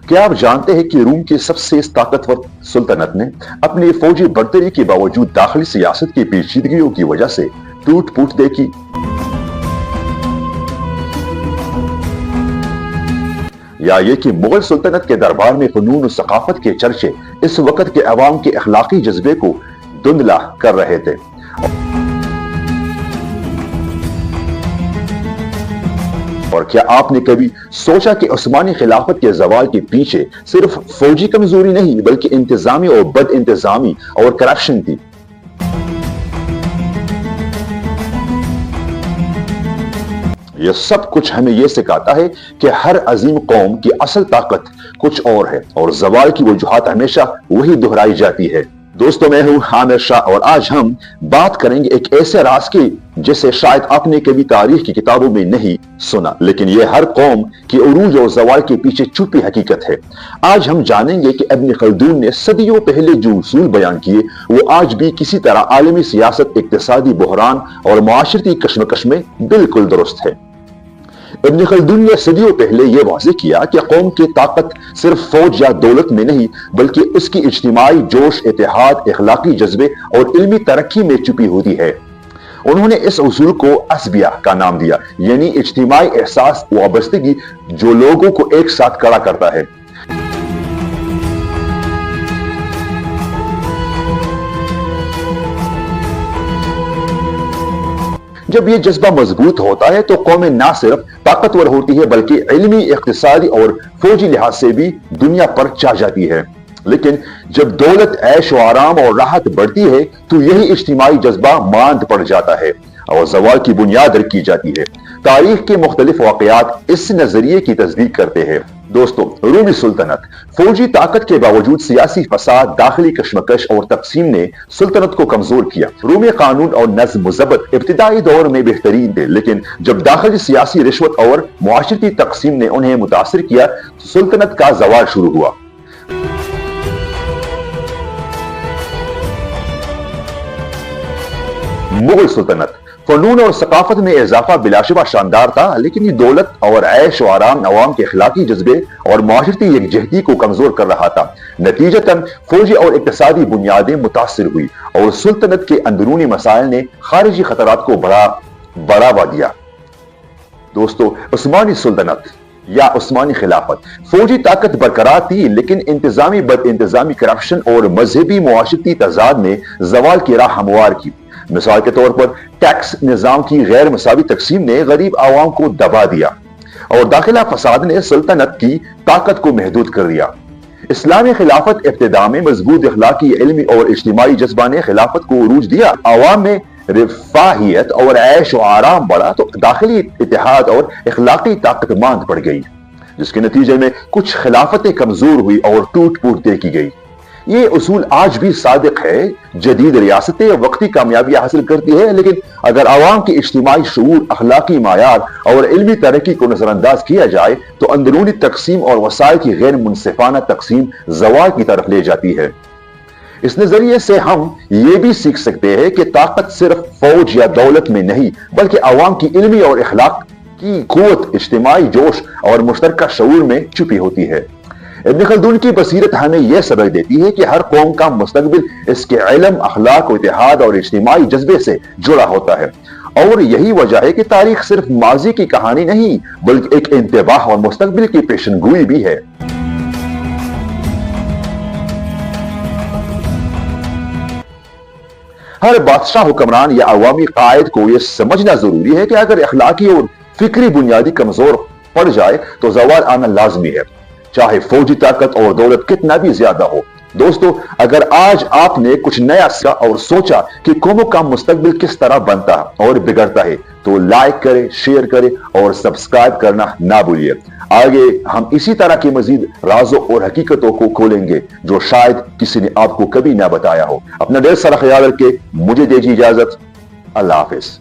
क्या आप जानते हैं कि روم की सबसे ताकतवर सुल्तनत ने अपनी फौजी बढ़तरी के बावजूद दाखिली सियासत की पेचीदगियों की वजह से टूट फूट देखी? या ये कि मुगल सुल्तनत के दरबार में फनून और सकाफत के चर्चे इस वक्त के अवाम के अखलाकी जज्बे को धुंधला कर रहे थे। और क्या आपने कभी सोचा कि उस्मानी खिलाफत के ज़वाल के पीछे सिर्फ फौजी कमजोरी नहीं बल्कि इंतजामी और बद इंतजामी और करप्शन थी? यह सब कुछ हमें यह सिखाता है कि हर अजीम कौम की असल ताकत कुछ और है और ज़वाल की वजूहात हमेशा वही दोहराई जाती है। दोस्तों, मैं हूं आमिर शाह और आज हम बात करेंगे एक ऐसे राज की जिसे शायद आपने कभी तारीख की किताबों में नहीं सुना, लेकिन यह हर कौम की उरूज और ज़वाल के पीछे छुपी हकीकत है। आज हम जानेंगे कि इब्न खल्दून ने सदियों पहले जो उसूल बयान किए वो आज भी किसी तरह आलमी सियासत, इक्तिसादी बहरान और मुआशरती कशमकश में बिल्कुल दुरुस्त है। इब्न खल्दून ने सदियों पहले यह वाज़ेह किया कि कौम की ताकत सिर्फ फौज या दौलत में नहीं बल्कि उसकी इज्तिमाई जोश, इत्तेहाद, इखलाकी जज्बे और इल्मी तरक्की में छुपी होती है। उन्होंने इस उसूल को अस्बिया का नाम दिया, यानी इज्तिमाई एहसास, वाबस्तगी जो लोगों को एक साथ खड़ा करता है। जब यह जज्बा मजबूत होता है तो कौमें ना सिर्फ ताकतवर होती है बल्कि इल्मी, इक्तिसादी और फौजी लिहाज से भी दुनिया पर छा जाती है। लेकिन जब दौलत, ऐश व आराम और राहत बढ़ती है तो यही इज्तिमाई जज्बा मांद पड़ जाता है और ज़वाल की बुनियाद रखी जाती है। तारीख के मुख्तलिफ वाक़यात इस नजरिए की तस्दीक करते हैं। दोस्तों, रूमी सुल्तनत फौजी ताकत के बावजूद सियासी फसाद, दाखिली कशमकश और तकसीम ने सुल्तनत को कमजोर किया। रूमी कानून और नज़्म व ज़ब्त इब्तिदाई दौर में बेहतरीन थे, लेकिन जब दाखिली सियासी रिश्वत और मुआशरती तकसीम ने उन्हें मुतासिर किया तो सुल्तनत का ज़वाल शुरू हुआ। मुगल सुल्तनत फनून और सकाफत में इजाफा बिलाशुबा शानदार था, लेकिन ये दौलत और ऐश व आराम अवाम के अखलाकी जज्बे और माशरती यकजहती को कमजोर कर रहा था। नतीजतन फौजी और इक्तिसादी बुनियादें मुतासिर हुई और सुल्तनत के अंदरूनी मसाइल ने खारिजी खतरात को बढ़ावा दिया। दोस्तों, उस्मानी सुल्तनत या उस्मानी खिलाफत फौजी ताकत बरकरार थी, लेकिन इंतजामी, बद इंतजामी, करप्शन और मजहबी मुआशरती तजाद ने ज़वाल की राह हमवार की। मिसाल के तौर पर टैक्स निजाम की गैर मसावी तकसीम ने गरीब आवाम को दबा दिया और दाखिला फसाद ने सल्तनत की ताकत को महदूद कर दिया। इस्लामी खिलाफत इब्तिदा में मजबूत इखलाकी, इल्मी और इज्तिमाई जज्बा ने खिलाफत को उरूज दिया। आवाम में रिफाहियत और ऐश व आराम बढ़ा तो दाखिली इत्तेहाद और इखलाकी ताकत मांद पड़ गई, जिसके नतीजे में कुछ खिलाफतें कमजोर हुई और टूट फूट देखी गई। ये उसूल आज भी सादिक है। जदीद रियासतें वक्ती कामयाबियां हासिल करती है, लेकिन अगर आवाम की इज्तिमाई शऊर, अखलाकी मायार और इल्मी तरक्की को नजरअंदाज किया जाए तो अंदरूनी तकसीम और वसाइल की गैर मुनसिफाना तकसीम ज़वाल की तरफ ले जाती है। इस नजरिए से हम ये भी सीख सकते हैं कि ताकत सिर्फ फौज या दौलत में नहीं बल्कि आवाम की इल्मी और इखलाक की कुव्वत, इज्तिमाई जोश और मुश्तरका शऊर में छुपी होती है। इब्न खल्दून की बसीरत हमें यह सबक देती है कि हर कौम का मुस्तकबिल इसके इल्म, अखलाक, इत्तेहाद और इज्तिमाई जज्बे से जुड़ा होता है और यही वजह है कि तारीख सिर्फ माजी की कहानी नहीं बल्कि एक इंतबाह और मुस्तकबिल की पेशनगोई भी है। हर बादशाह, हुक्मरान या अवामी कायद को यह समझना जरूरी है कि अगर अखलाकी और फिक्री बुनियादी कमजोर पड़ जाए तो ज़वाल आना लाजमी है, चाहे फौजी ताकत और दौलत कितना भी ज्यादा हो। दोस्तों, अगर आज आपने कुछ नया सीखा और सोचा कि कौमों का मुस्तकबिल किस तरह बनता और बिगड़ता है तो लाइक करें, शेयर करें और सब्सक्राइब करना ना भूलिए। आगे हम इसी तरह की मजीद राजों और हकीकतों को खोलेंगे जो शायद किसी ने आपको कभी ना बताया हो। अपना ढेर सारा ख्याल रखें। मुझे दीजिए इजाजत। अल्लाह हाफिज।